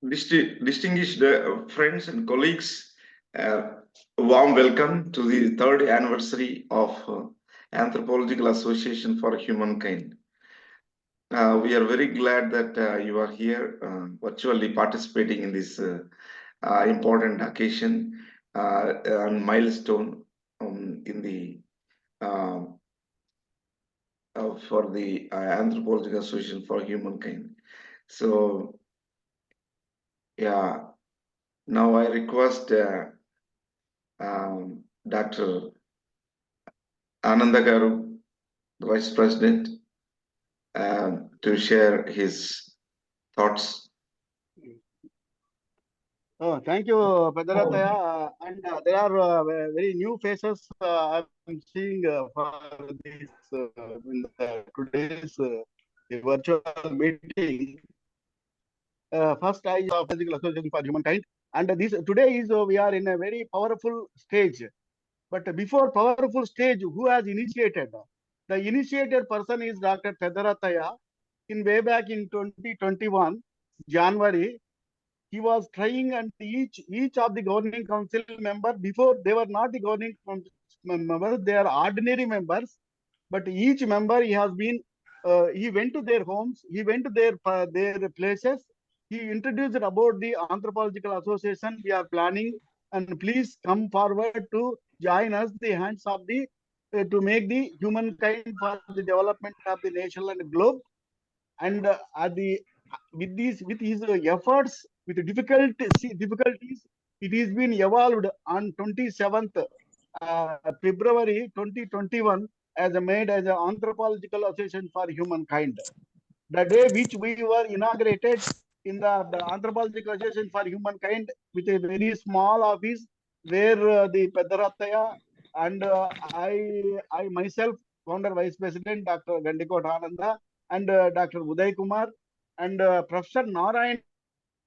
Distinguished friends and colleagues, uh, warm welcome to the third anniversary of Anthropological Association for Humankind. We are very glad that you are here virtually participating in this important occasion and milestone in the uh, for the Anthropological Association for Humankind. So, yeah, now I request Dr. Ananda Garu, the Vice President, to share his thoughts. Oh, thank you, Pedarataya. And there are very new faces I'm seeing for this in the today's the virtual meeting. First, I Physical Association for Humankind, and this today is we are in a very powerful stage. But before powerful stage, who has initiated? The initiated person is Dr. Pedarataya. In way back in 2021 January, he was trying, and each of the governing council member, before they were not the governing council members, they are ordinary members, but each member he has been he went to their homes, he went to their places, he introduced about the anthropological association we are planning, and please come forward to join us the hands of the to make the humankind for the development of the nation and globe. And at the with his efforts, with difficulties, it has been evolved on 27th February 2021 as made as an anthropological association for humankind. The day which we were inaugurated in the anthropological association for humankind with a very small office where the Pedarataya and I myself, founder vice president Dr. Gandikot Ananda, and Dr. Uday Kumar, and Professor Narayan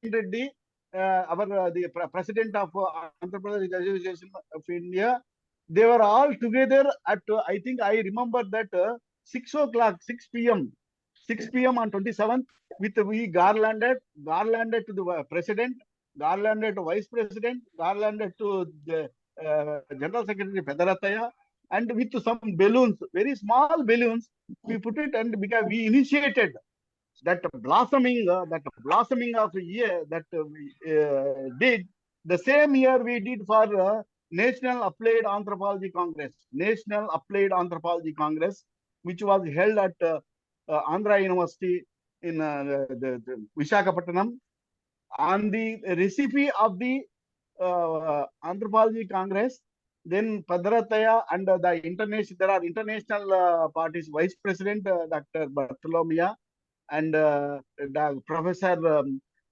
Reddy, the president of Anthropological Association of India. They were all together at I think I remember that 6 o'clock, 6 p.m. 6 p.m. on 27th, with we garlanded to the president, garlanded to vice president, garlanded to the general secretary Pedarataya, and with some balloons, very small balloons, we put it, and because we initiated that blossoming of the year that we did the same year we did for National Applied Anthropology Congress, National Applied Anthropology Congress, which was held at Andhra University in the Visakhapatnam on the recipe of the Anthropology Congress. Then Padrataya and the international, there are international parties, Vice President Dr. Bartolomea, and Professor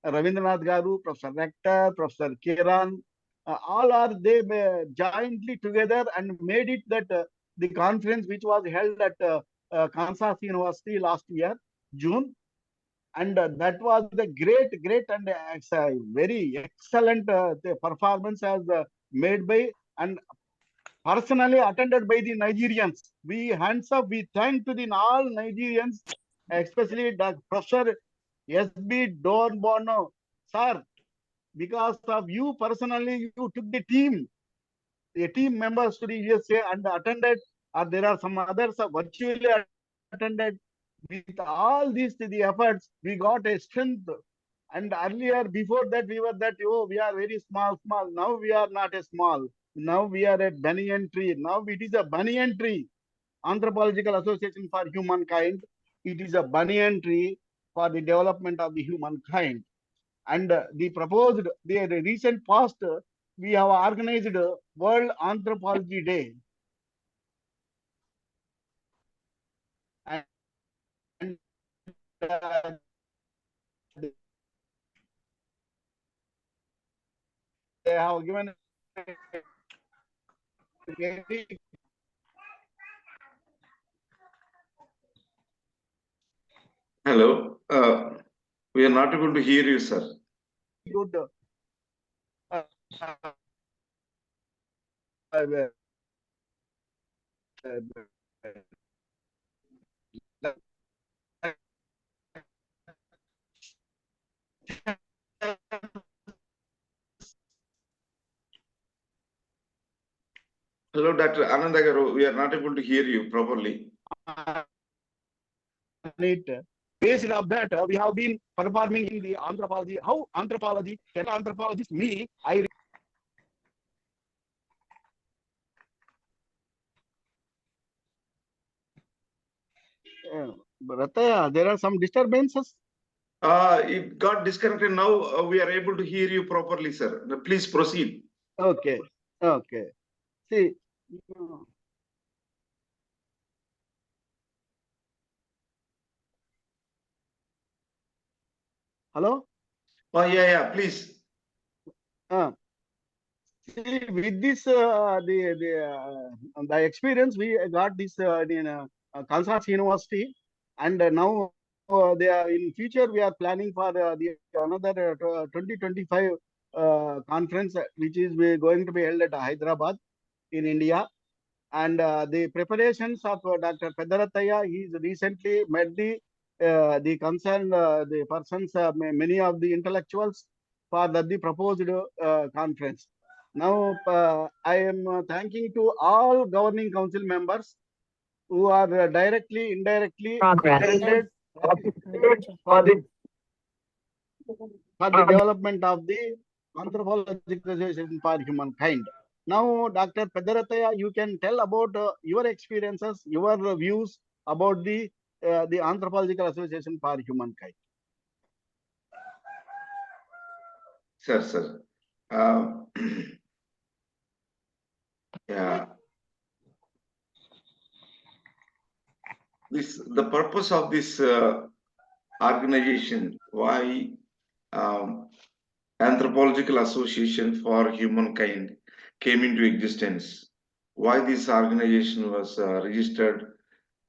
Ravindranath Garu, Professor Rector, Professor Kiran, all are they jointly together and made it that the conference which was held at Kansas University last year, June, and that was the great and very excellent performance as made by and personally attended by the Nigerians. We hands up, we thank to the all Nigerians, especially the Professor S.B. Don Bono, sir, because of you personally, you took the team members to the USA and attended, or there are some others virtually attended. With all these the efforts, we got a strength. And earlier, before that, we were that, oh, we are very small. Now we are not a small. Now we are a banyan tree. Now it is a banyan tree. Anthropological Association for Humankind. It is a banyan tree for the development of the humankind. And the recent past, we have organized World Anthropology Day. And they have given very Hello. We are not able to hear you, sir. good that Anandagaru, we are not able to hear you properly. It based of that we have been performing in the anthropology. How anthropology? Tell anthropologist me. Rataya, there are some disturbances. It got disconnected. Now we are able to hear you properly, sir. Please proceed. Okay. Okay. See. Hello. Oh, yeah, please. See, with this, the experience we got this in Kansas University, and now they are in future we are planning for the another 2025 conference, which is going to be held at Hyderabad in India. And the preparations of Dr. Pedarataya, he's recently met the concerned the persons, many of the intellectuals for the proposed conference. Now, I am thanking to all governing council members who are directly, indirectly attended for the development of the anthropological association for humankind. Now, Dr. Pedarataya, you can tell about your experiences, your views about the anthropological association for humankind. Sir. Yeah. The purpose of this organization, why Anthropological Association for Humankind came into existence, why this organization was registered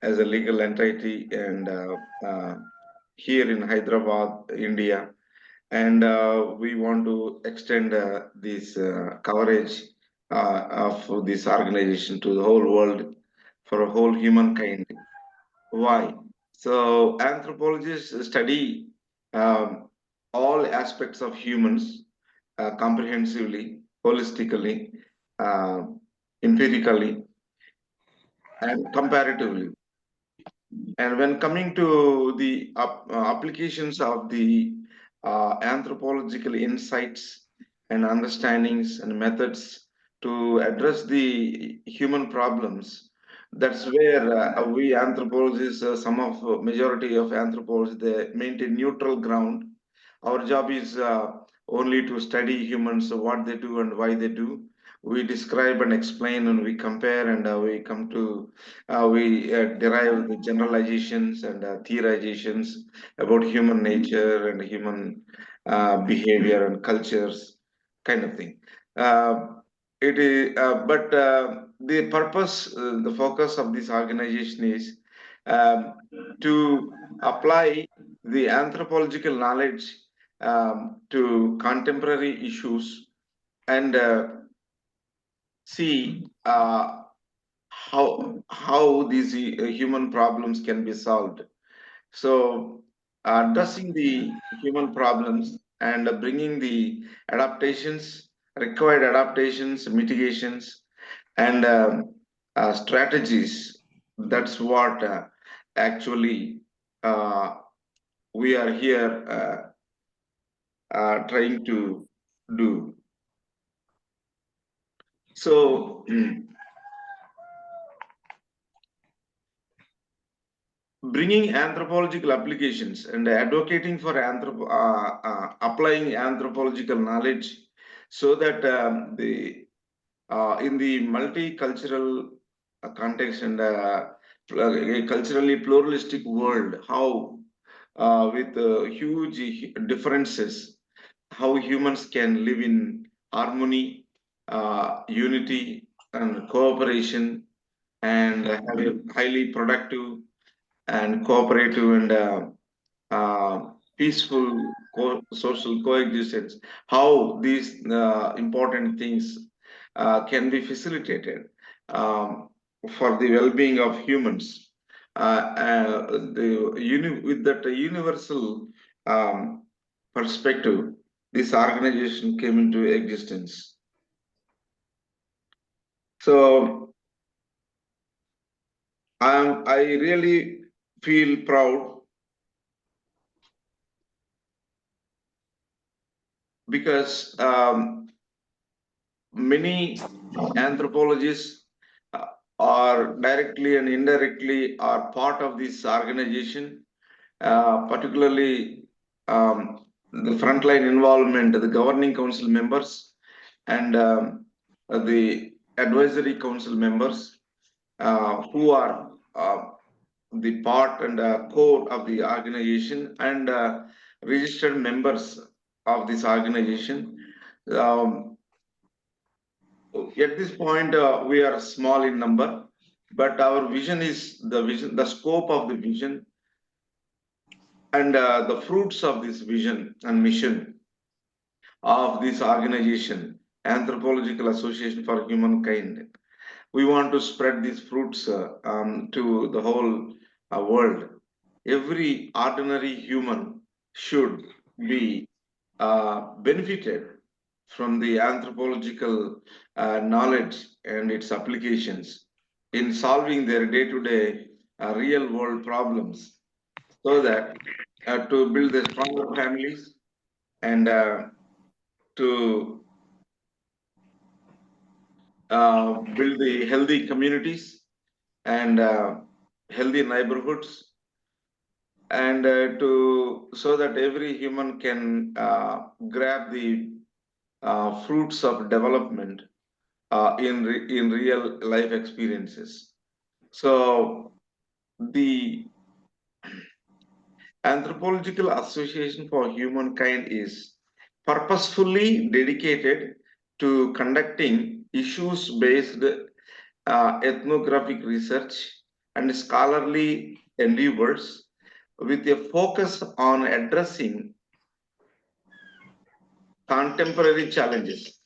as a legal entity and here in Hyderabad, India. And we want to extend this coverage of this organization to the whole world for a whole humankind. Why? So anthropologists study um, all aspects of humans comprehensively, holistically, uh, empirically, and comparatively. And when coming to the applications of the anthropological insights and understandings and methods to address the human problems, that's where we anthropologists, some of majority of anthropologists, they maintain neutral ground. Our job is only to study humans, what they do and why they do. We describe and explain and we compare and we come to we derive the generalizations and theorizations about human nature and human behavior and cultures, kind of thing. Uh, but the purpose, the focus of this organization is um, to apply the anthropological knowledge to contemporary issues and see how these human problems can be solved. So addressing the human problems and bringing the adaptations, required adaptations, mitigations, and strategies. That's what actually uh, we are here trying to do. So bringing anthropological applications and advocating for applying anthropological knowledge so that the in the multicultural context and a culturally pluralistic world, how with huge differences, how humans can live in harmony, unity, and cooperation, and have a highly productive and cooperative and peaceful social coexistence, how these important things can be facilitated um, for the well-being of humans. With that universal perspective, this organization came into existence. So I really feel proud because many anthropologists uh, are directly and indirectly are part of this organization, particularly the frontline involvement, the governing council members and the advisory council members who are the part and core of the organization and registered members of this organization. Um, at this point, we are small in number, but our vision is the vision, the scope of the vision, and the fruits of this vision and mission of this organization, Anthropological Association for Humankind. We want to spread these fruits to the whole world. Every ordinary human should be benefited from the anthropological knowledge and its applications in solving their day-to-day real world problems so that to build the stronger families and to build the healthy communities and healthy neighborhoods and to so that every human can grab the fruits of development in real life experiences. So the Anthropological Association for Humankind is purposefully dedicated to conducting issues-based ethnographic research and scholarly endeavors with a focus on addressing contemporary challenges.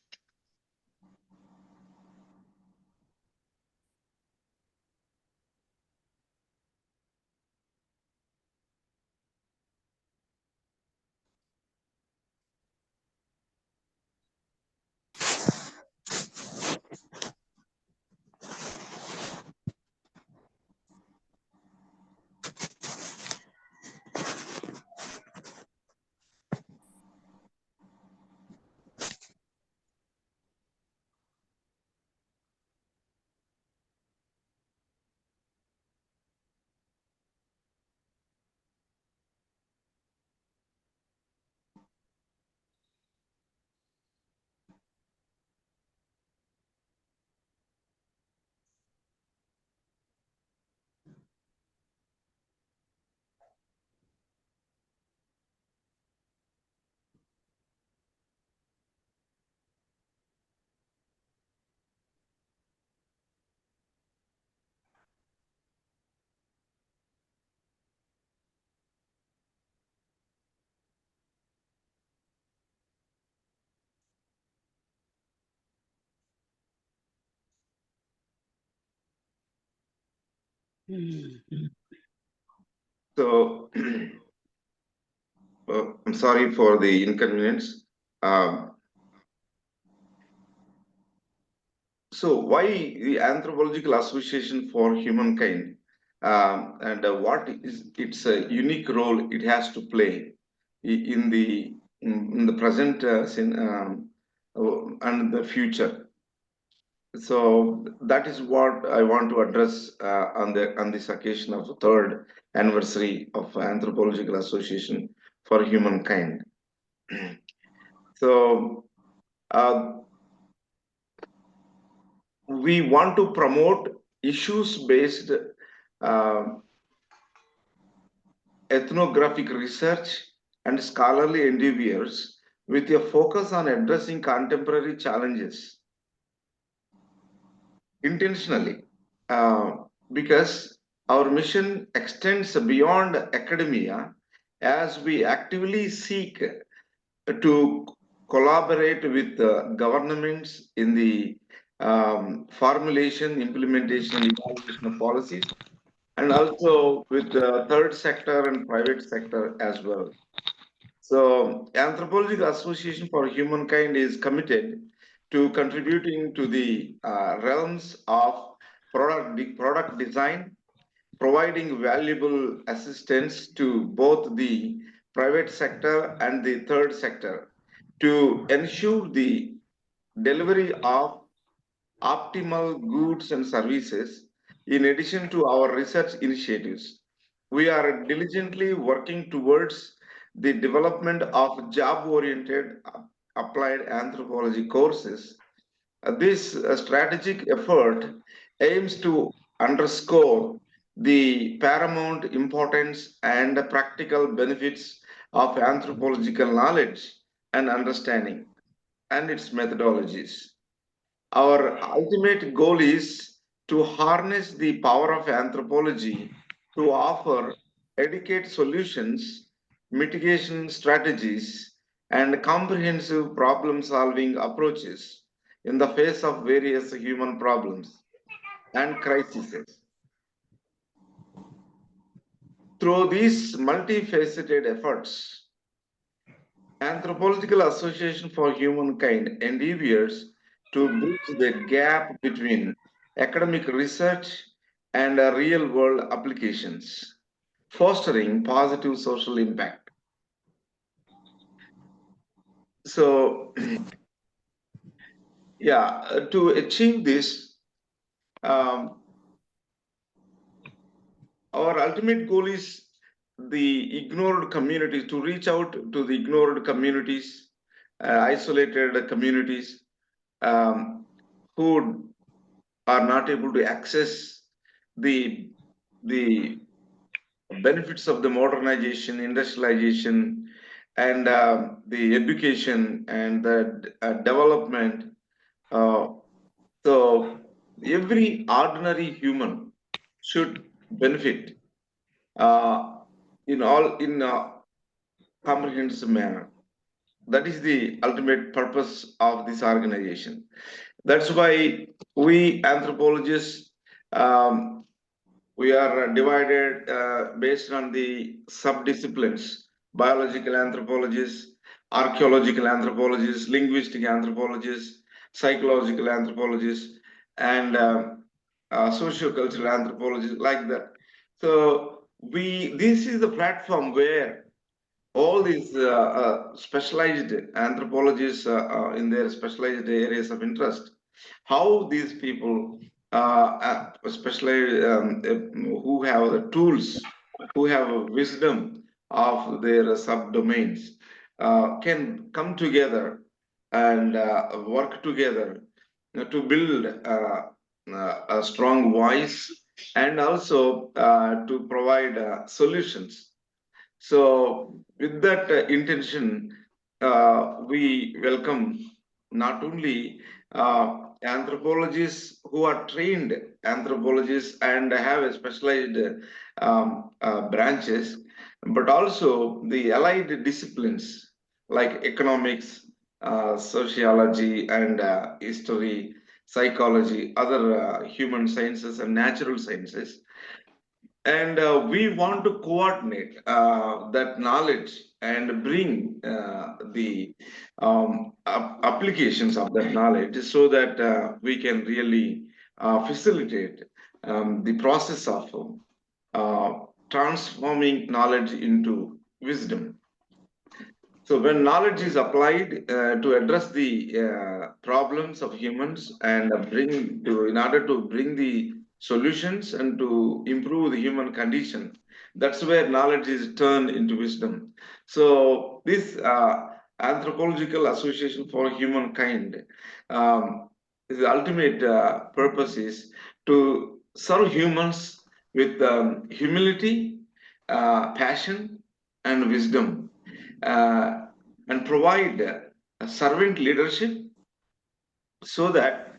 So I'm sorry for the inconvenience. Um, so why the Anthropological Association for Humankind and what is its unique role it has to play in the present and the future. So that is what I want to address on this occasion of the third anniversary of Anthropological Association for Humankind. So uh, we want to promote issues-based uh, ethnographic research and scholarly endeavors with a focus on addressing contemporary challenges intentionally, uh, because our mission extends beyond academia as we actively seek to collaborate with governments in the formulation, implementation, and evaluation of policies, and also with the third sector and private sector as well. So, Anthropological Association for Humankind is committed to contributing to the realms of product design providing valuable assistance to both the private sector and the third sector to ensure the delivery of optimal goods and services. In addition to our research initiatives, we are diligently working towards the development of job-oriented applied anthropology courses. This strategic effort aims to underscore the paramount importance and the practical benefits of anthropological knowledge and understanding and its methodologies. Our ultimate goal is to harness the power of anthropology to offer adequate solutions, mitigation strategies, and comprehensive problem solving approaches in the face of various human problems and crises. Through these multifaceted efforts, Anthropological Association for Humankind endeavors to bridge the gap between academic research and real world applications, fostering positive social impact. So, yeah, to achieve this, um, our ultimate goal is the ignored communities, to reach out to the ignored communities, isolated communities um, who are not able to access the the benefits of the modernization, industrialization, and the education and the development. Uh, so every ordinary human should benefit uh, in all in a comprehensive manner. That is the ultimate purpose of this organization. That's why we anthropologists um, we are divided based on the subdisciplines: biological anthropologists, archaeological anthropologists, linguistic anthropologists, psychological anthropologists, and sociocultural anthropologists, like that. So we this is the platform where all these specialized anthropologists in their specialized areas of interest, how these people specialize, who have the tools, who have a wisdom of their subdomains, can come together and work together to build a strong voice and also to provide solutions. So, with that intention, we welcome not only anthropologists who are trained anthropologists and have a specialized branches, but also the allied disciplines like economics, sociology, and history, psychology, other human sciences, and natural sciences, and we want to coordinate that knowledge and bring the applications of that knowledge so that we can really facilitate the process of uh, transforming knowledge into wisdom. So when knowledge is applied to address the problems of humans and in order to bring the solutions and to improve the human condition, that's where knowledge is turned into wisdom. So this anthropological association for humankind, um, the ultimate purpose is to serve humans with humility, passion, and wisdom, uh, and provide servant leadership so that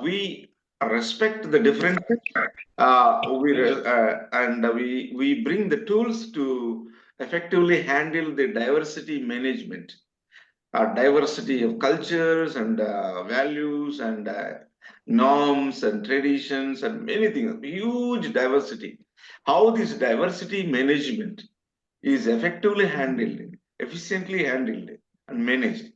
we respect the differences, we bring the tools to effectively handle the diversity management, diversity of cultures and values and norms and traditions and many things, huge diversity. How this diversity management is effectively handled, efficiently handled, and managed.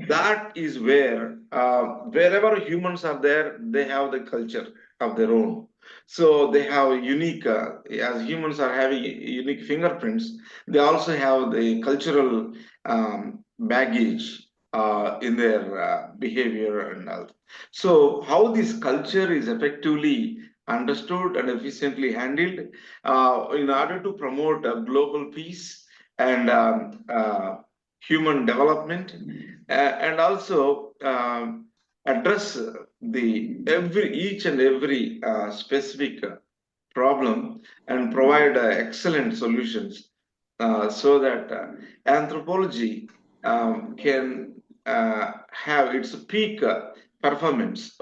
That is where, wherever humans are there, they have the culture of their own. So they have unique, as humans are having unique fingerprints, they also have the cultural baggage in their behavior and all. So how this culture is effectively understood and efficiently handled in order to promote global peace and human development, and also address the every each and every specific problem and provide excellent solutions so that anthropology can have its peak performance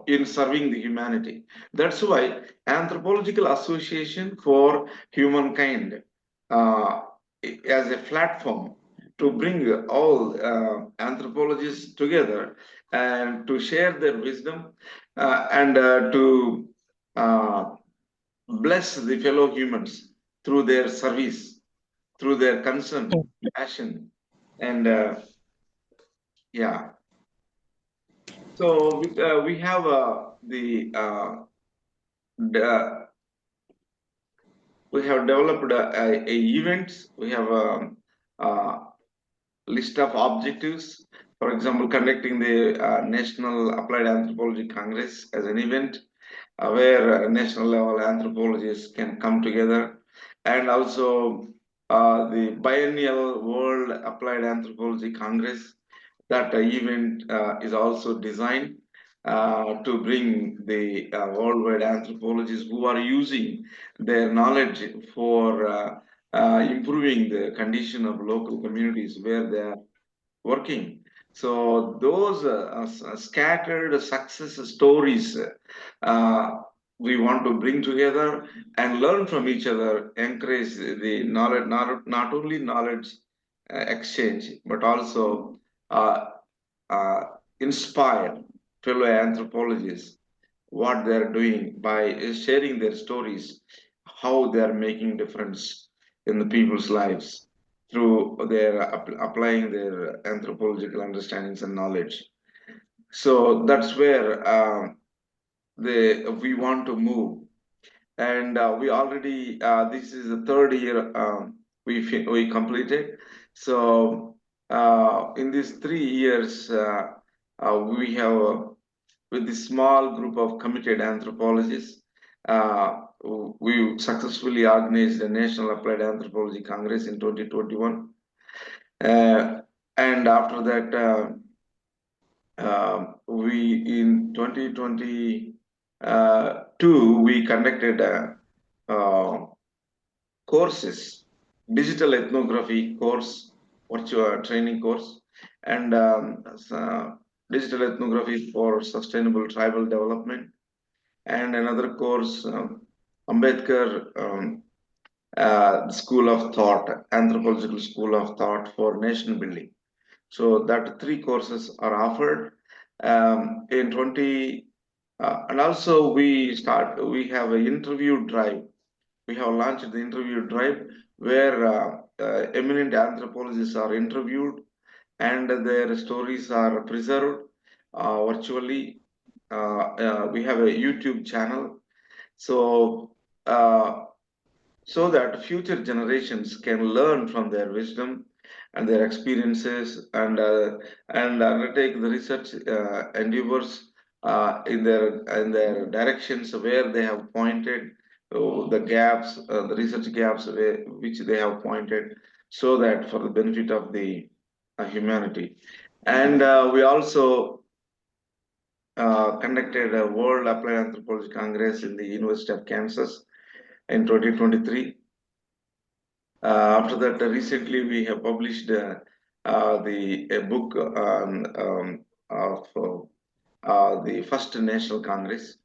in serving the humanity. That's why Anthropological Association for Humankind uh, as a platform to bring all anthropologists together and to share their wisdom and to uh, bless the fellow humans through their service, through their concern, passion, and yeah. So we have the we have developed a events. We have a list of objectives. For example, conducting the National Applied Anthropology Congress as an event where national level anthropologists can come together, and also the biennial World Applied Anthropology Congress. That event is also designed to bring the worldwide anthropologists who are using their knowledge for improving the condition of local communities where they are working. So those scattered success stories we want to bring together and learn from each other, encourage the knowledge, not only knowledge exchange, but also uh, uh, inspire fellow anthropologists what they're doing by sharing their stories, how they're making difference in the people's lives through their applying their anthropological understandings and knowledge. So that's where we want to move, and we already this is the third year we completed. So in these 3 years, we have with this small group of committed anthropologists, uh, we successfully organized the National Applied Anthropology Congress in 2021. And after that, we in 2022 we conducted courses, digital ethnography course, virtual training course, and digital ethnography for sustainable tribal development, and another course, Ambedkar School of Thought, Anthropological School of Thought for Nation Building. So that three courses are offered in 20, and also we have an interview drive. We have launched the interview drive where eminent anthropologists are interviewed and their stories are preserved virtually. We have a YouTube channel, so uh, so that future generations can learn from their wisdom and their experiences, and undertake the research endeavors in their directions where they have pointed the gaps, the research gaps which they have pointed, so that for the benefit of the humanity. And we also conducted a World Applied Anthropology Congress in the University of Kansas in 2023. After that, recently we have published the a book of the first National Congress.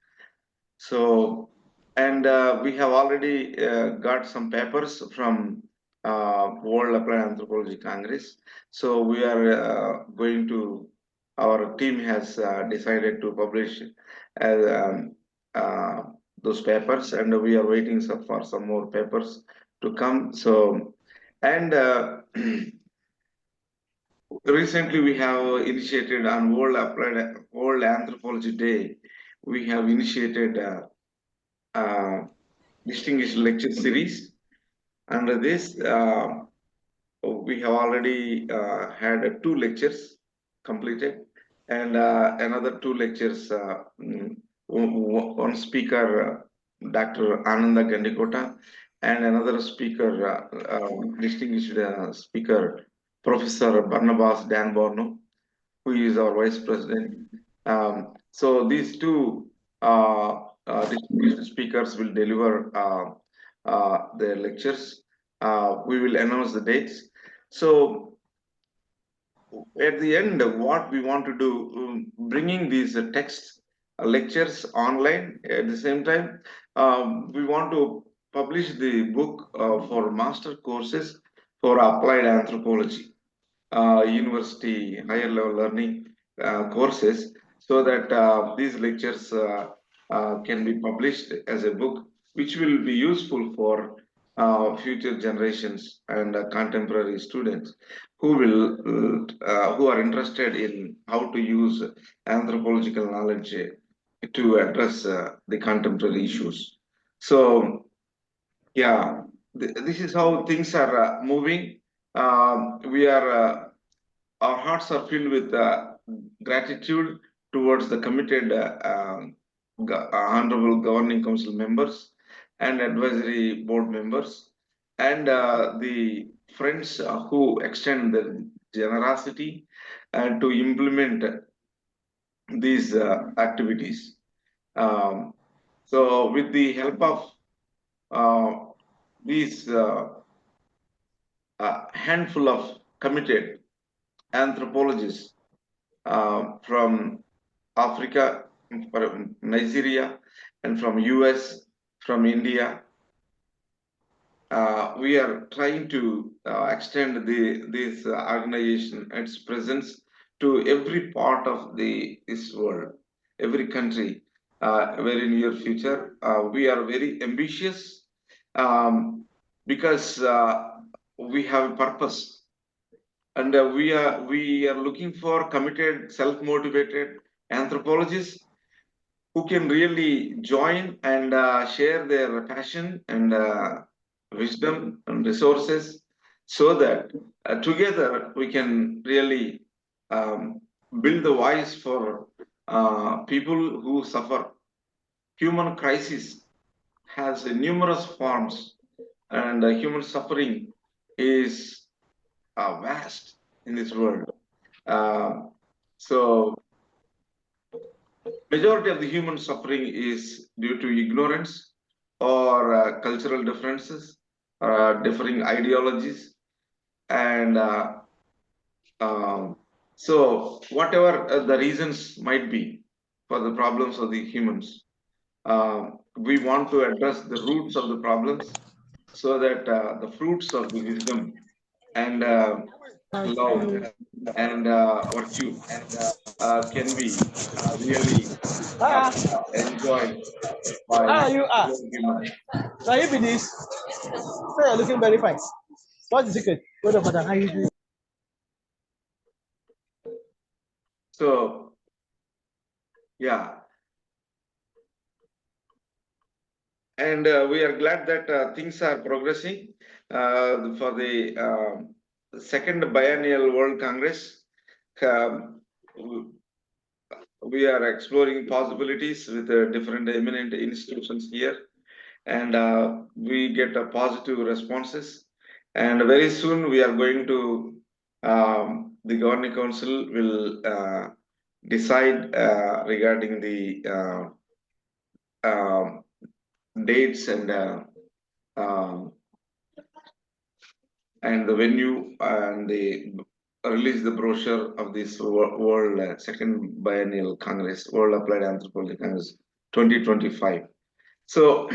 So, and we have already got some papers from World Applied Anthropology Congress. So we are going to, our team has decided to publish uh, those papers, and we are waiting for some more papers to come. So, and recently we have initiated on World Applied World Anthropology Day. We have initiated uh, distinguished lecture series. Under this, we have already had two lectures completed, and another two lectures. One speaker, Dr. Ananda Gandikota, and another speaker, distinguished speaker, Professor Barnabas Dan Borno, who is our vice president. So these two distinguished speakers will deliver their lectures. We will announce the dates. So at the end, what we want to do, bringing these text lectures online at the same time, we want to publish the book for master courses for applied anthropology, university higher level learning courses, so that these lectures can be published as a book which will be useful for future generations and contemporary students who are interested in how to use anthropological knowledge to address the contemporary issues. So yeah, this is how things are moving. We are our hearts are filled with gratitude towards the committed honorable governing council members and advisory board members, and the friends who extend their generosity to implement these activities. Um, so, with the help of uh, these handful of committed anthropologists from Africa, from Nigeria, and from US, from India. We are trying to extend this organization, its presence to every part of this world, every country, very near future. We are very ambitious um, because we have a purpose, and we are looking for committed, self-motivated anthropologists who can really join and share their passion and wisdom and resources, so that together we can really um, build the voice for people who suffer. Human crisis has numerous forms, and human suffering is vast in this world. Uh, so majority of the human suffering is due to ignorance or cultural differences, differing ideologies, and um, so whatever the reasons might be for the problems of the humans, we want to address the roots of the problems, so that the fruits of the wisdom and love and virtue can be really uh, Ah, enjoyed by you are. all humans. Can you be this? So you're looking very fine. What's the secret? What about that? How you doing? So yeah, and we are glad that things are progressing for the second biennial World Congress. Um, we are exploring possibilities with different eminent institutions here, and we get positive responses. And very soon we are going to, the governing council will decide regarding the um dates um, and the venue, and the release the brochure of this world second biennial congress, World Applied Anthropology Congress 2025. So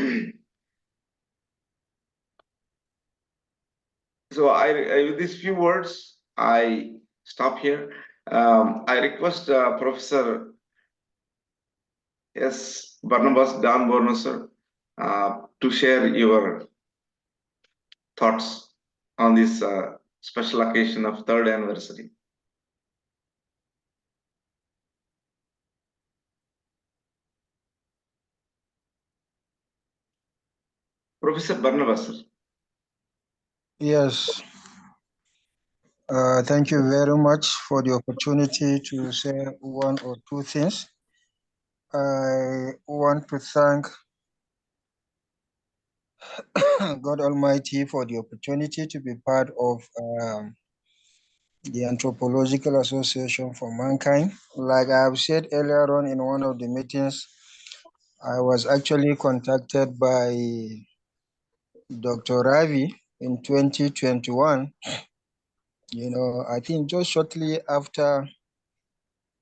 so with these few words, I stop here. I request Professor S. Barnabas Dan Borno, sir, to share your thoughts on this special occasion of third anniversary. Professor Barnabas, sir. Yes, thank you very much for the opportunity to say one or two things. I want to thank God Almighty for the opportunity to be part of the Anthropological Association for Mankind. Like I have said earlier on in one of the meetings, I was actually contacted by Dr. Ravi in 2021. I think just shortly after,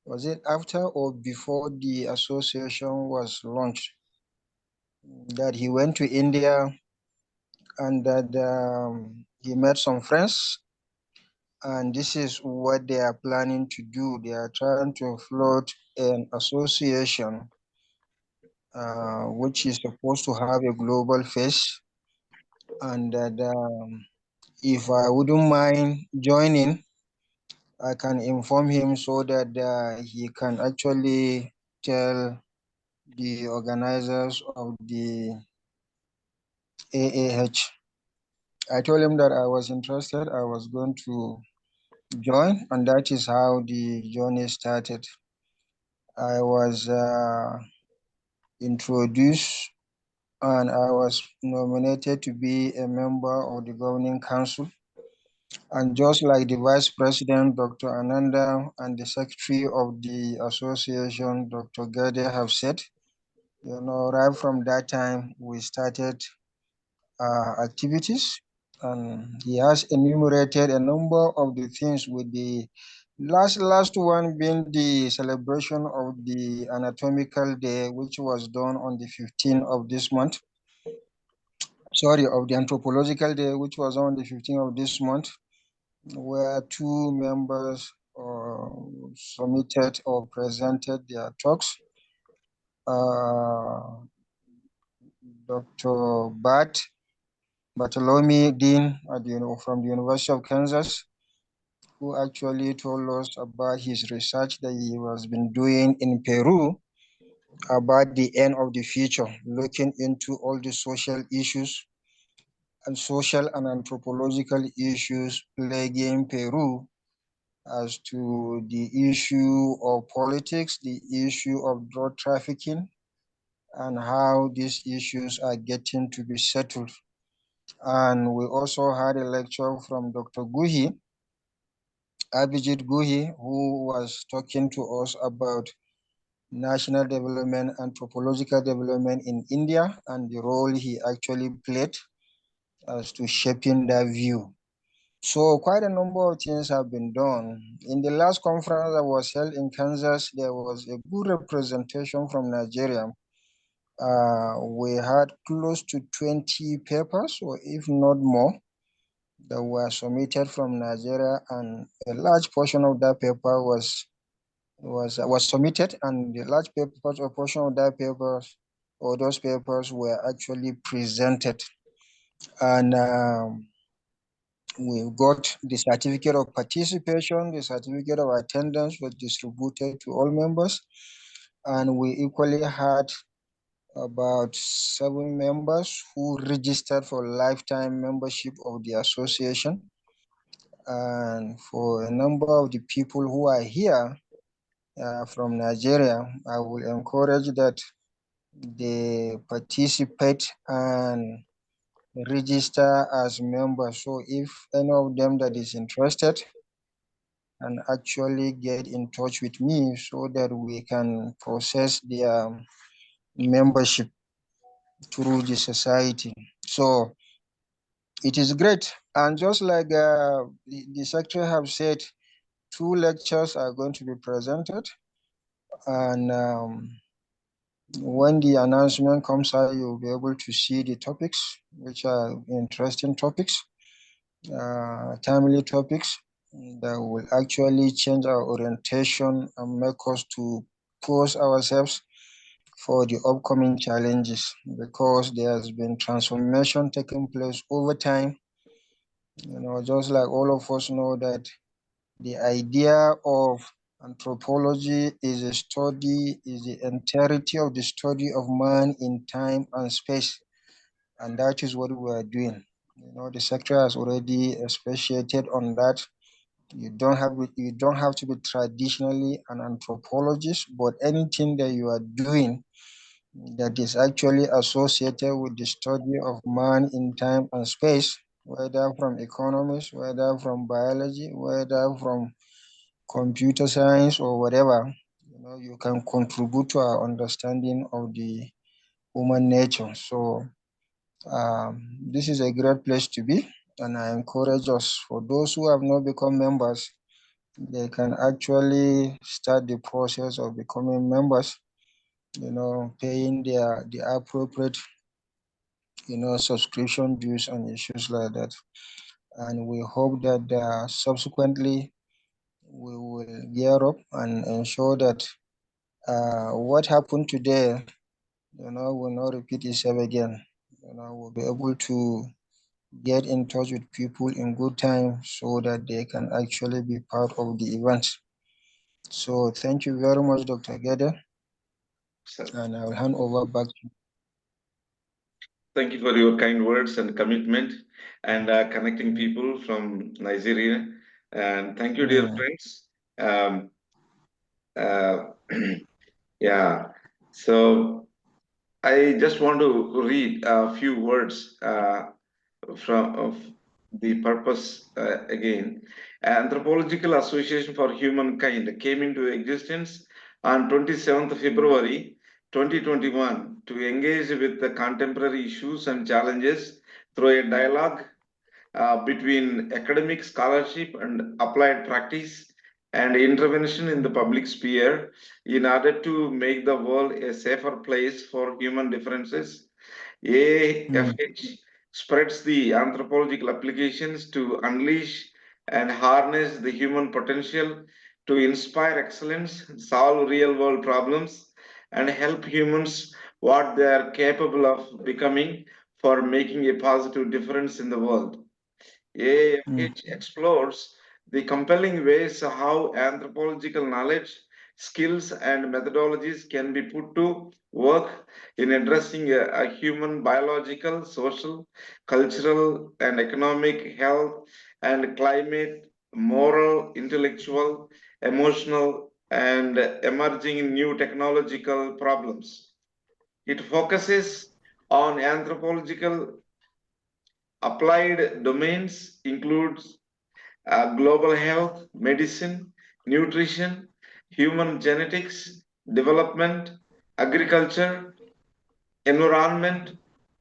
was it after or before the association was launched, that he went to India and that he met some friends, and this is what they are planning to do. They are trying to float an association which is supposed to have a global face, and that if I wouldn't mind joining, I can inform him so that he can actually tell the organizers of the AAH. I told him that I was interested, I was going to join, and that is how the journey started. I was introduced and I was nominated to be a member of the governing council. And just like the vice president, Dr. Ananda, and the secretary of the association, Dr. Gade, have said, right from that time, we started activities. And he has enumerated a number of the things, with the last one being the celebration of the anatomical day, which was done on the 15th of this month. Sorry, of the anthropological day, which was on the 15th of this month, where two members submitted or presented their talks. Dr. Bartholomew Dean from the University of Kansas, who actually told us about his research that he has been doing in Peru about the end of the future, looking into all the social issues and social and anthropological issues plaguing Peru, as to the issue of politics, the issue of drug trafficking, and how these issues are getting to be settled. And we also had a lecture from Dr. Guhi, Abhijit Guhi, who was talking to us about national development, anthropological development in India, and the role he actually played as to shaping that view. So quite a number of things have been done. In the last conference that was held in Kansas, there was a good representation from Nigeria. We had close to 20 papers, or if not more, that were submitted from Nigeria, and a large portion of that paper was submitted, and the large papers or portion of that papers or those papers were actually presented. And we got the certificate of participation, the certificate of attendance was distributed to all members, and we equally had about 7 members who registered for lifetime membership of the association. And for a number of the people who are here from Nigeria, I will encourage that they participate and register as members. So if any of them that is interested, and actually get in touch with me so that we can process their membership through the society. So it is great. And just like the secretary have said, 2 lectures are going to be presented. And when the announcement comes out, you'll be able to see the topics, which are interesting topics, timely topics that will actually change our orientation and make us to pose ourselves for the upcoming challenges, because there has been transformation taking place over time. Just like all of us know that the idea of anthropology is the entirety of the study of man in time and space. and that is what we are doing. The sector has already speciated on that. You don't have to be traditionally an anthropologist, but anything that you are doing that is actually associated with the study of man in time and space, whether from economics, whether from biology, whether from computer science or whatever, you can contribute to our understanding of the human nature. So this is a great place to be, and I encourage us, for those who have not become members, they can actually start the process of becoming members, paying the appropriate, subscription dues and issues like that. And we hope that subsequently we will gear up and ensure that what happened today, will not repeat itself again. We'll be able to get in touch with people in good time so that they can actually be part of the event. So thank you very much, Dr. Gede, and I'll hand over back to you. Thank you for your kind words and commitment and connecting people from Nigeria. And thank you, dear friends. Um, uh, yeah. So I just want to read a few words from of the purpose again. Anthropological Association for Humankind came into existence on 27th February 2021 to engage with the contemporary issues and challenges through a dialogue between academic scholarship and applied practice and intervention in the public sphere in order to make the world a safer place for human differences. AAfH spreads the anthropological applications to unleash and harness the human potential to inspire excellence, solve real world problems, and help humans what they are capable of becoming for making a positive difference in the world. AAfH explores the compelling ways how anthropological knowledge, skills, and methodologies can be put to work in addressing a human biological, social, cultural, and economic health and climate, moral, intellectual, emotional, and emerging new technological problems. It focuses on anthropological applied domains includes global health, medicine, nutrition, human genetics, development, agriculture, environment,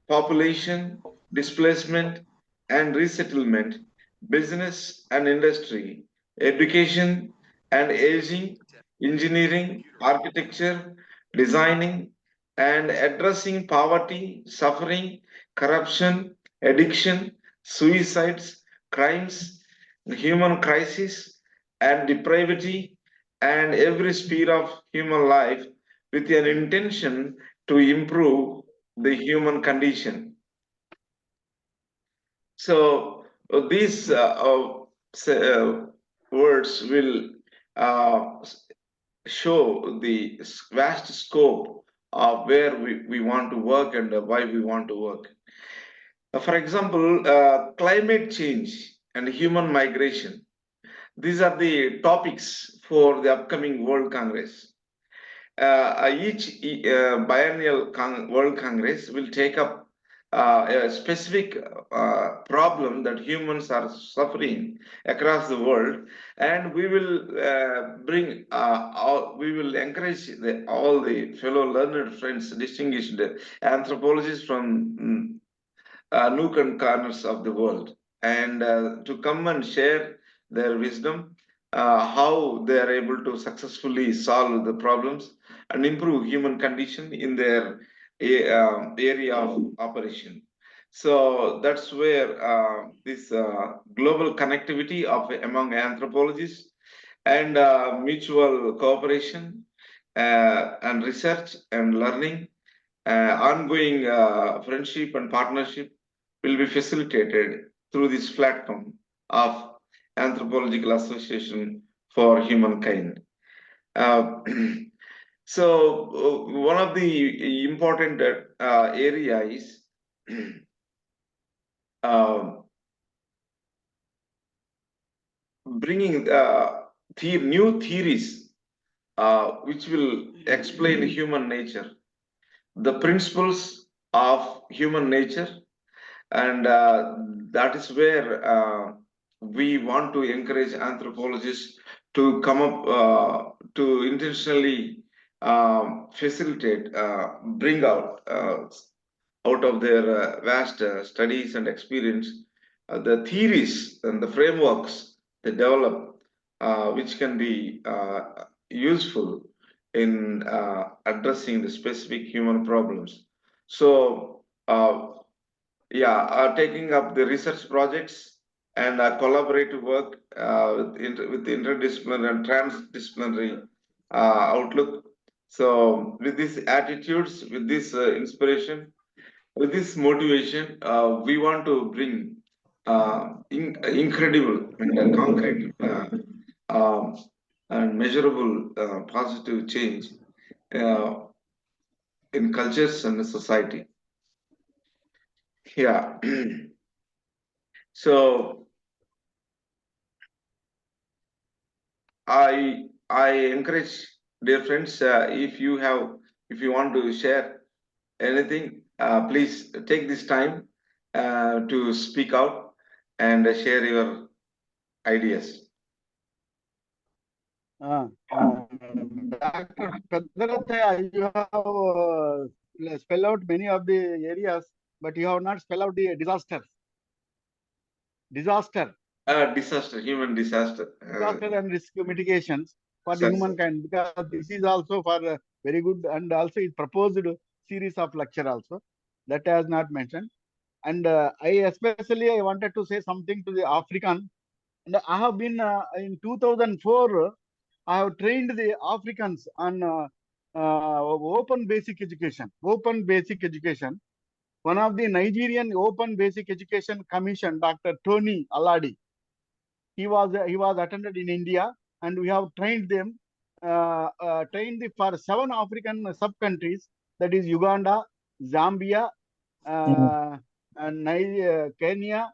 population, displacement and resettlement, business and industry, education and aging, engineering, architecture, designing, and addressing poverty, suffering, corruption, addiction, suicides, crimes, human crisis, and depravity, and every sphere of human life with an intention to improve the human condition. So these words will uh, show the vast scope of where we want to work and why we want to work. For example, climate change and human migration. These are the topics for the upcoming World Congress. Each biennial World Congress will take up a specific problem that humans are suffering across the world, and we will we will encourage all the fellow learned friends, distinguished anthropologists from nook and corners of the world, and to come and share their wisdom, how they are able to successfully solve the problems and improve human condition in their area of operation. So that's where this global connectivity of among anthropologists and mutual cooperation and research and learning, ongoing friendship and partnership will be facilitated through this platform of Anthropological Association for Humankind. Uh, so one of the important area is bringing new theories which will explain human nature, the principles of human nature, and that is where we want to encourage anthropologists to come up to intentionally facilitate, bring out of their vast studies and experience, the theories and the frameworks they develop, which can be useful in addressing the specific human problems. So, yeah, taking up the research projects and collaborative work with interdisciplinary and transdisciplinary outlook. So, with these attitudes, with this inspiration, with this motivation, we want to bring incredible and concrete um, and measurable positive change uh, in cultures and society. Yeah. So I encourage, dear friends, if you want to share anything, please take this time to speak out and share your ideas. Dr. Pedrate, you have spell out many of the areas, but you have not spell out the disaster. Disaster Human disaster. and risk mitigations for the Such. humankind, because this is also for very good, and also it proposed series of lecture also that I has not mentioned. And I wanted to say something to the African. And I have been in 2004. I have trained the Africans on open basic education. Open basic education. One of the Nigerian Open Basic Education Commission, Dr. Tony Aladi, he was attended in India, and we have trained them, for 7 African sub countries, that is Uganda, Zambia, and Kenya,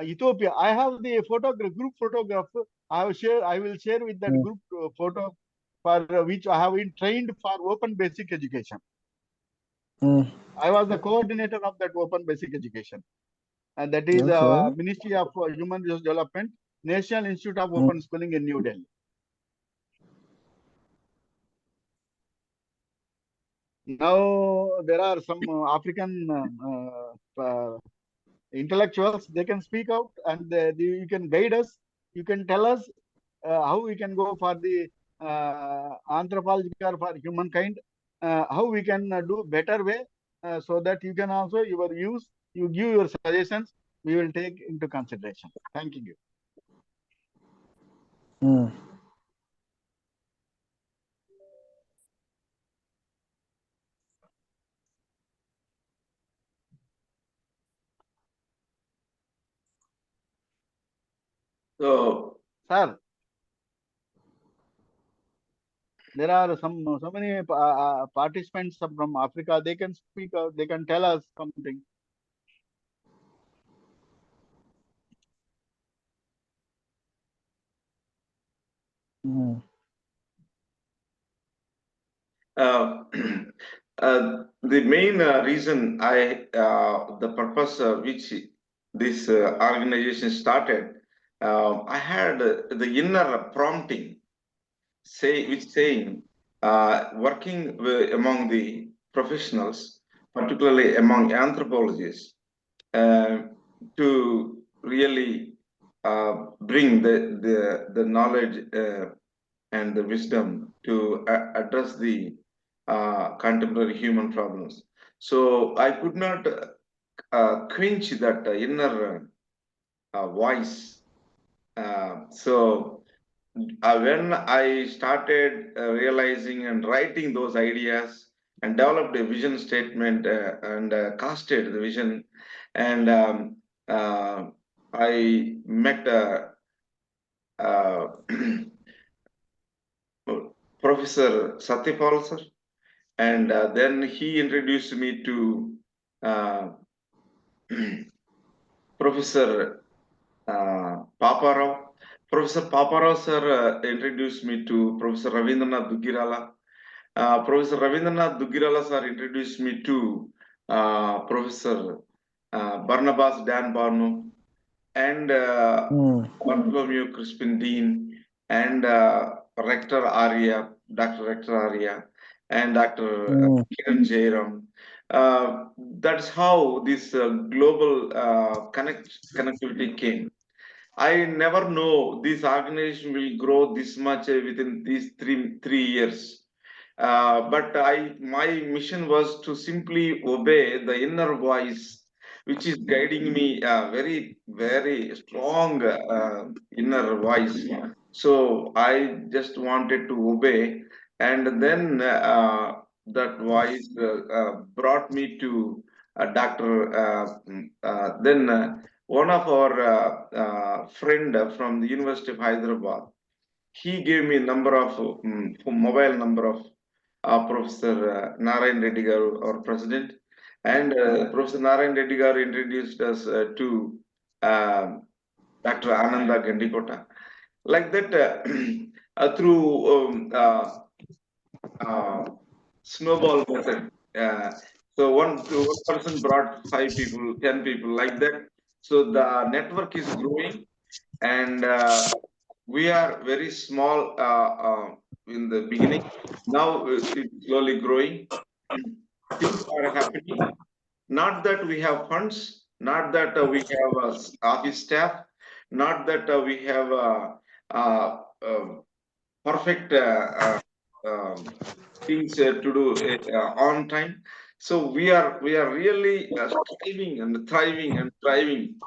Ethiopia. I have the group photograph. I will share with that group photo, for which I have been trained for open basic education. I was the coordinator of that open basic education, and that is Ministry of Human Resource Development, National Institute of Open Schooling in New Delhi. Now there are some African intellectuals. They can speak out, and you can guide us. You can tell us how we can go for the anthropology or for humankind, how we can do better way, so that you can also you give your suggestions. We will take into consideration. Thank you. So, Sir, there are so many participants from Africa. They can speak out. They can tell us something. uh, the main reason the purpose which this organization started, I had the inner prompting, saying, working among the professionals, particularly among anthropologists, uh, to really bring the knowledge and the wisdom to address the contemporary human problems. So I could not quench that inner voice. So when I started realizing and writing those ideas and developed a vision statement and casted the vision, and I met uh, Professor Satyapal sir, and then he introduced me to uh, Professor Paparao. Professor Paparao sir introduced me to Professor Ravindranath Dugirala. Professor Ravindranath Dugirala sir introduced me to Professor Barnabas Dan Barno and Bartholomew Crispin Dean and Rector Arya, Dr. Rector Arya and Dr. Kiran Jairam. That's how this global connectivity came. I never know this organization will grow this much within these three years. But my mission was to simply obey the inner voice, which is guiding me, very strong inner voice. So I just wanted to obey, and then that voice brought me to Dr. Then one of our friend from the University of Hyderabad, he gave me a number of mobile number of Professor Narayan Reddy Garu, our president, and Professor Narayan Reddy Garu introduced us to Dr. Ananda Gandikota. Like that, through snowball method. So one person brought 5 people, 10 people, like that. So the network is growing, and we are very small in the beginning. Now it's slowly growing. Things are happening. Not that we have funds, not that we have office staff, not that we have perfect things to do on time. So we are really striving and thriving and thriving,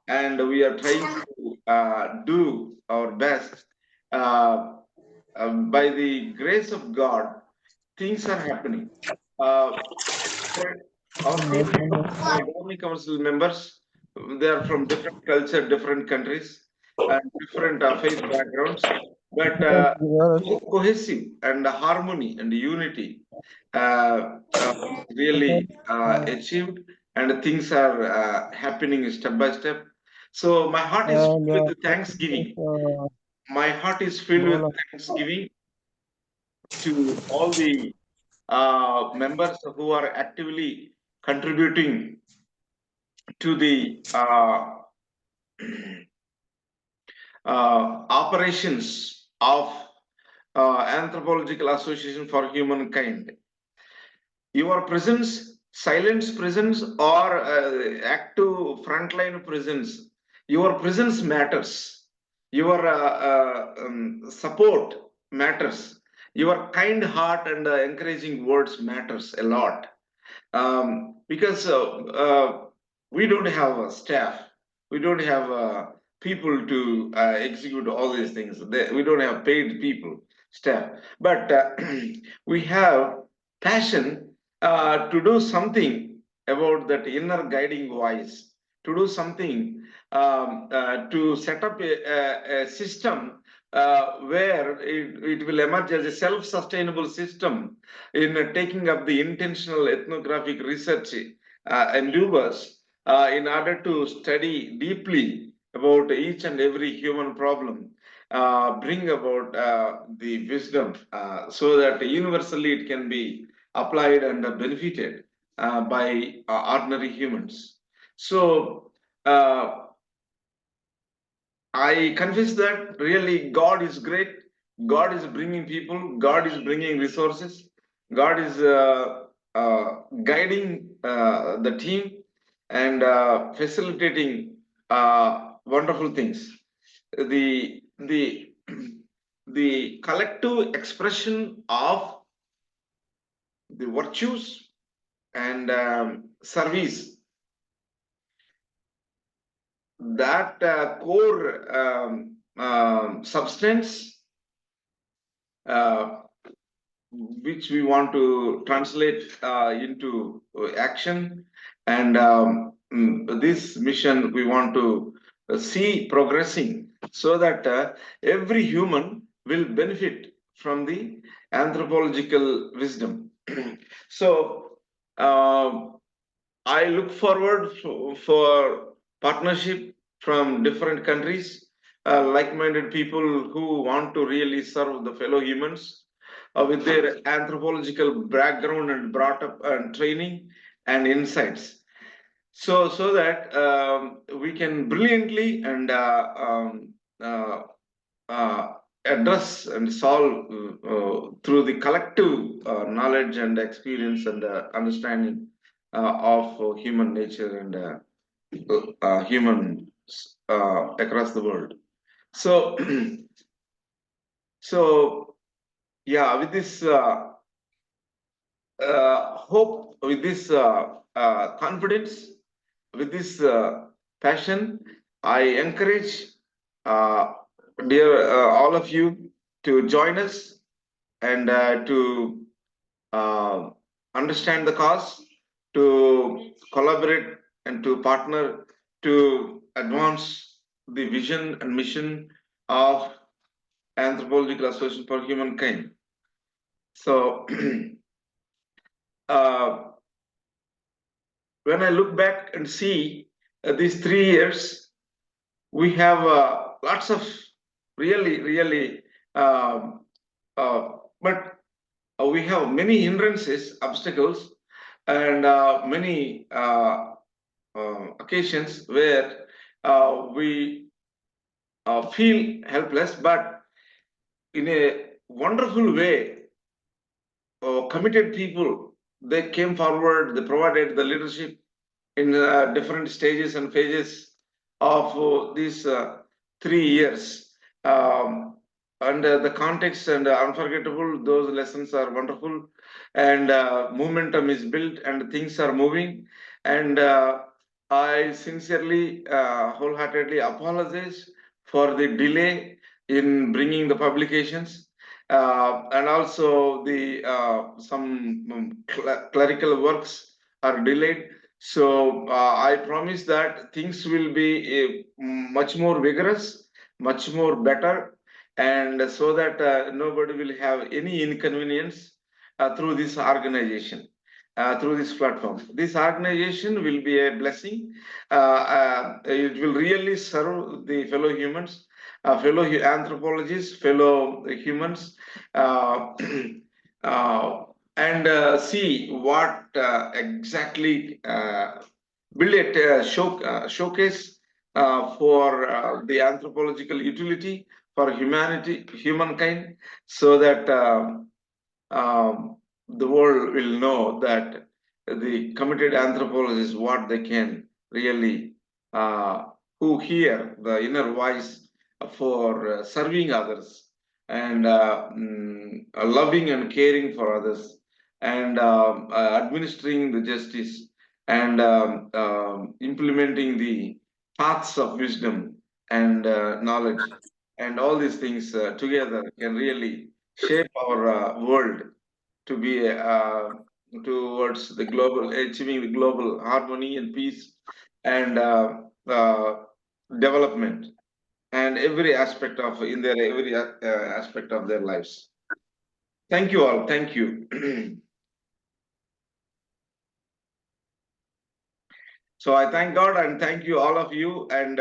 and we are trying to do our best. Uh, by the grace of God, things are happening. Uh, our team members, my governing council members, they are from different culture, different countries, and different faith backgrounds, but cohesive and harmony and unity really achieved, and things are happening step by step. So my heart is filled with thanksgiving. My heart is filled with thanksgiving to all the members who are actively contributing to the operations of Anthropological Association for Humankind. Your presence, silent presence, or active frontline presence, your presence matters. Your support matters. Your kind heart and encouraging words matters a lot. Because we don't have a staff, we don't have people to execute all these things. We don't have paid people, staff, but we have passion to do something about that inner guiding voice, to do something to set up a system where it will emerge as a self-sustainable system in taking up the intentional ethnographic research endeavors in order to study deeply about each and every human problem, bring about the wisdom so that universally it can be applied and benefited by ordinary humans. So I confess that really God is great. God is bringing people. God is bringing resources. God is guiding the team and facilitating wonderful things. The the collective expression of the virtues and service, that core substance which we want to translate into action, and this mission we want to see progressing so that every human will benefit from the anthropological wisdom. So I look forward for partnership from different countries, like-minded people who want to really serve the fellow humans with their anthropological background and brought up and training and insights. So that we can brilliantly and uh, uh, address and solve through the collective knowledge and experience and understanding of human nature and humans across the world. So, so yeah, with this hope, with this confidence, with this passion, I encourage uh, dear all of you to join us and to uh, understand the cause, to collaborate and to partner to advance the vision and mission of Anthropological Association for Humankind. So, uh, when I look back and see these 3 years, we have lots of really, um, uh, but we have many hindrances, obstacles, and many occasions where we feel helpless, but in a wonderful way, committed people, they came forward, they provided the leadership in different stages and phases of these 3 years. Um, and the context and unforgettable, those lessons are wonderful. And momentum is built and things are moving. And I sincerely, wholeheartedly apologize for the delay in bringing the publications. And also the some clerical works are delayed, so I promise that things will be much more vigorous, much more better, and so that nobody will have any inconvenience through this organization, through this platform. This organization will be a blessing. It will really serve the fellow humans, fellow anthropologists, fellow humans. Uh, uh, and see what exactly build a showcase for the anthropological utility for humanity, humankind, so that the world will know that the committed anthropologists what they can really who hear the inner voice for serving others and loving and caring for others and administering the justice and implementing the paths of wisdom and knowledge and all these things together can really shape our world to be towards the global, achieving the global harmony and peace and development and every aspect of in their every aspect of their lives. Thank you all. Thank you. So I thank God and thank you all of you and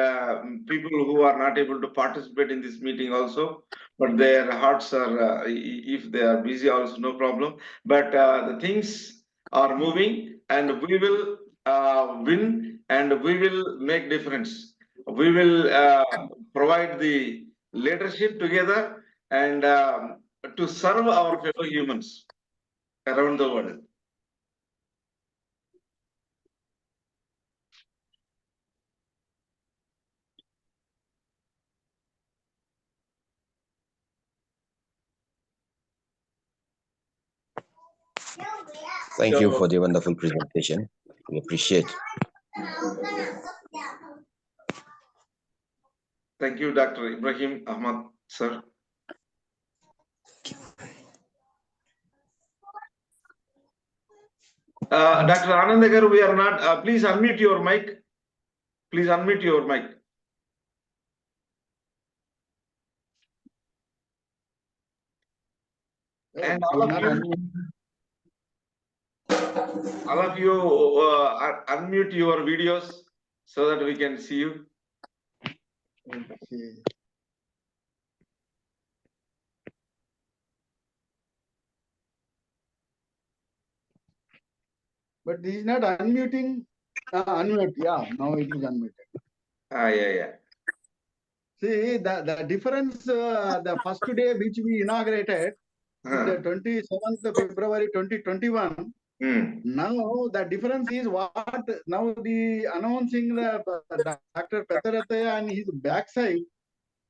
people who are not able to participate in this meeting also, but their hearts are, if they are busy also, no problem. But the things are moving and we will win and we will make difference. We will provide the leadership together and to serve our fellow humans around the world. Thank you for the wonderful presentation. We appreciate. Thank you, Dr. Ibrahim Ahmad, sir. Dr. Anandagar, we are not, please unmute your mic. Please unmute your mic. And all of you unmute your videos so that we can see you. Okay. But this is not unmuting. Unmute. Yeah, now it is unmuted. Yeah. See, the difference, the first day which we inaugurated, in the 27th February 2021, now the difference is what, now the announcing the Dr. Pettarataya and his backside,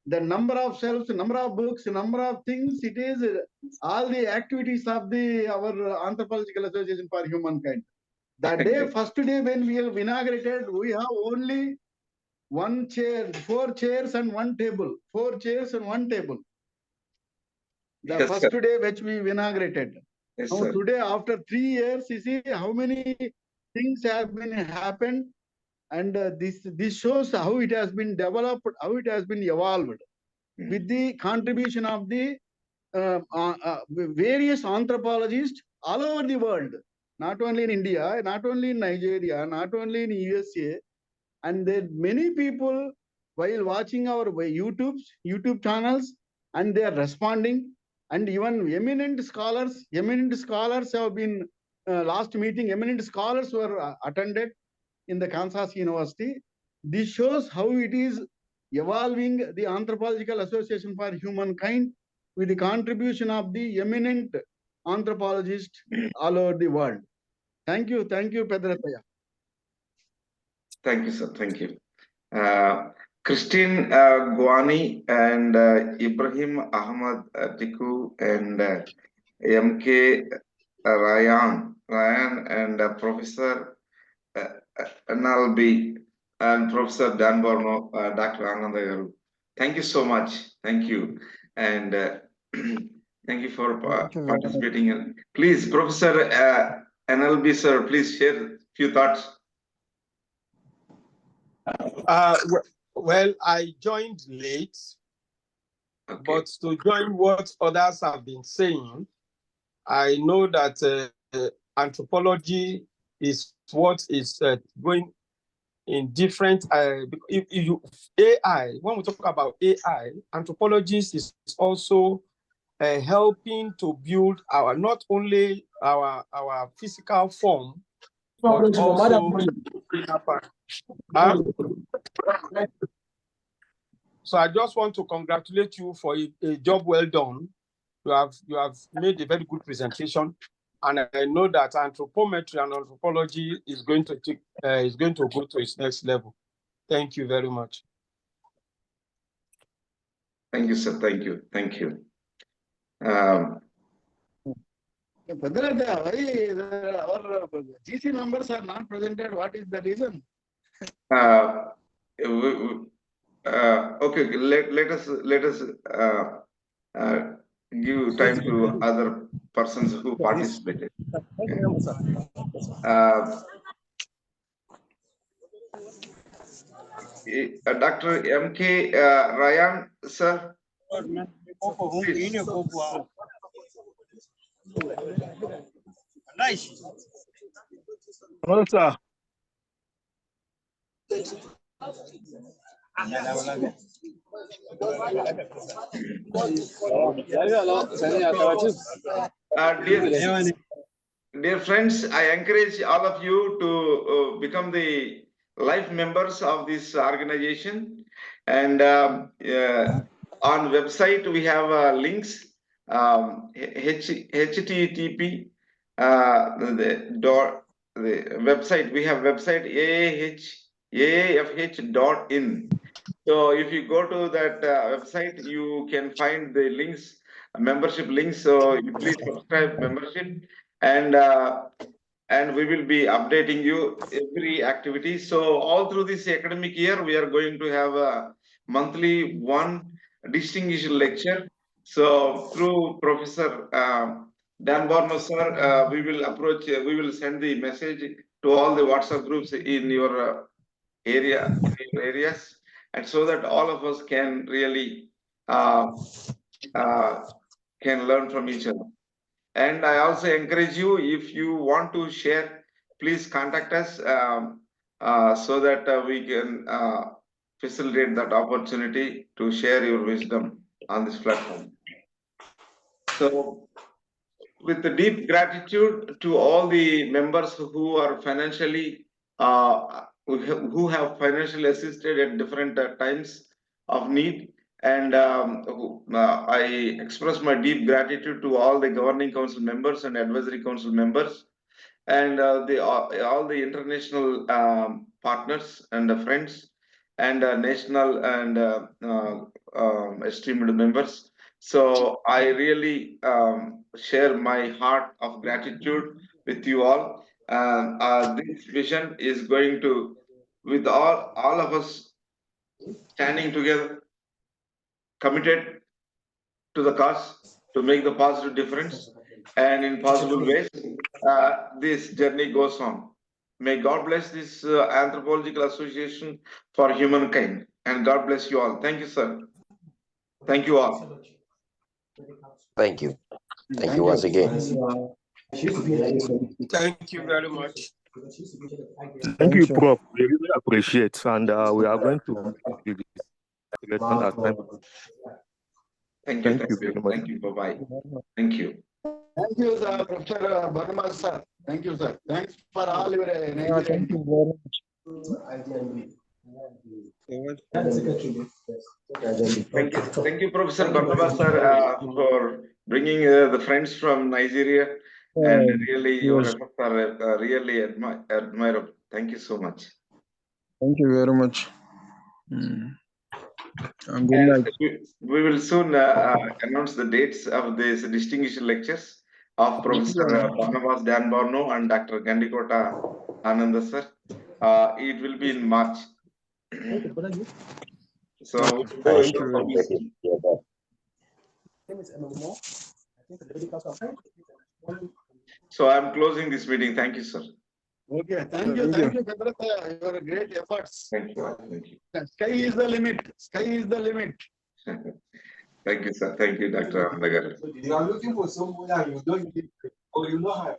the number of shelves, number of books, number of things, it is all the activities of our Anthropological Association for Humankind. The day, first day when we have inaugurated, we have only one chair, 4 chairs and 1 table, 4 chairs and 1 table. The Yes, first sir. day which we inaugurated. Yes, Now sir. today, after 3 years, you see how many things have been happened, and this shows how it has been developed, how it has been evolved with the contribution of the various anthropologists all over the world, not only in India, not only in Nigeria, not only in USA, and there many people while watching our YouTube channels, and they are responding, and even eminent scholars have been last meeting, eminent scholars were attended in the Kansas University. This shows how it is evolving the Anthropological Association for Humankind with the contribution of the eminent anthropologists all over the world. Thank you, Pedrataya. Thank you, sir. Thank you. Christine Guani and Ibrahim Ahmad Tiku and MK Ryan and Professor Nalbi and Professor Dan Borno, Dr. Ananda Garu. Thank you so much. Thank you. And thank you for Thank you very much. participating. In. Please, Professor NLB, sir, please share a few thoughts. Well, I joined late, Okay. but to join what others have been saying, I know that anthropology is what is going in different, if you, AI, when we talk about AI, anthropologists is also helping to build our, not only our physical form, but also so I just want to congratulate you for a job well done. You have made a very good presentation, and I know that anthropometry and anthropology is going to go to its next level. Thank you very much. Thank you, sir. Thank you. Thank you. Why our GC numbers are not presented? What is the reason? Okay, let us give time to other persons who participated. Dr. MK Ryan, sir. Please. Hello, sir. Dear friends, I encourage all of you to become the life members of this organization. And on website, we have links, http the website, we have website AAfH.in. So if you go to that website, you can find the links, membership links. So you please subscribe membership, and we will be updating you every activity. So all through this academic year, we are going to have a monthly one distinguished lecture. So through Professor Dan Borno, sir, we will approach, we will send the message to all the WhatsApp groups in your areas, and so that all of us can really can learn from each other. And I also encourage you, if you want to share, please contact us. so that we can facilitate that opportunity to share your wisdom on this platform. So, with the deep gratitude to all the members who are financially, who have financially assisted at different times of need, and I express my deep gratitude to all the governing council members and advisory council members, and all the international partners and friends, and national and esteemed members. So I really share my heart of gratitude with you all. This vision is going to, with all of us standing together, committed to the cause, to make the positive difference, and in possible ways, this journey goes on. May God bless this Anthropological Association for Humankind, and God bless you all. Thank you, sir. Thank you all. Thank you. Thank you once again. Thank you very much. Thank you, Prof. We really appreciate, and we are going to do this at time. Thank you. Thank you very much. Thank you. Bye-bye. Thank you. Thank you, sir, Professor Barnabas, sir. Thank you, sir. Thanks for all your Yeah, thank you very much. Thank you, Professor Barnabas, sir, for bringing the friends from Nigeria. And really, your yes. efforts are really admirable. Thank you so much. Thank you very much. And good And night. we will soon announce the dates of these distinguished lectures of Professor Barnabas Dan Barno and Dr. Gandikota Ananda, sir. It will be in March. So, Thank you. so I'm closing this meeting. Thank you, sir. Okay, thank you, Pedro, for your great efforts. Thank you. Thank you. Sky is the limit. Sky is the limit. Thank you, sir. Thank you, Dr. Andagar. You are looking for someone and you don't give, or you know how.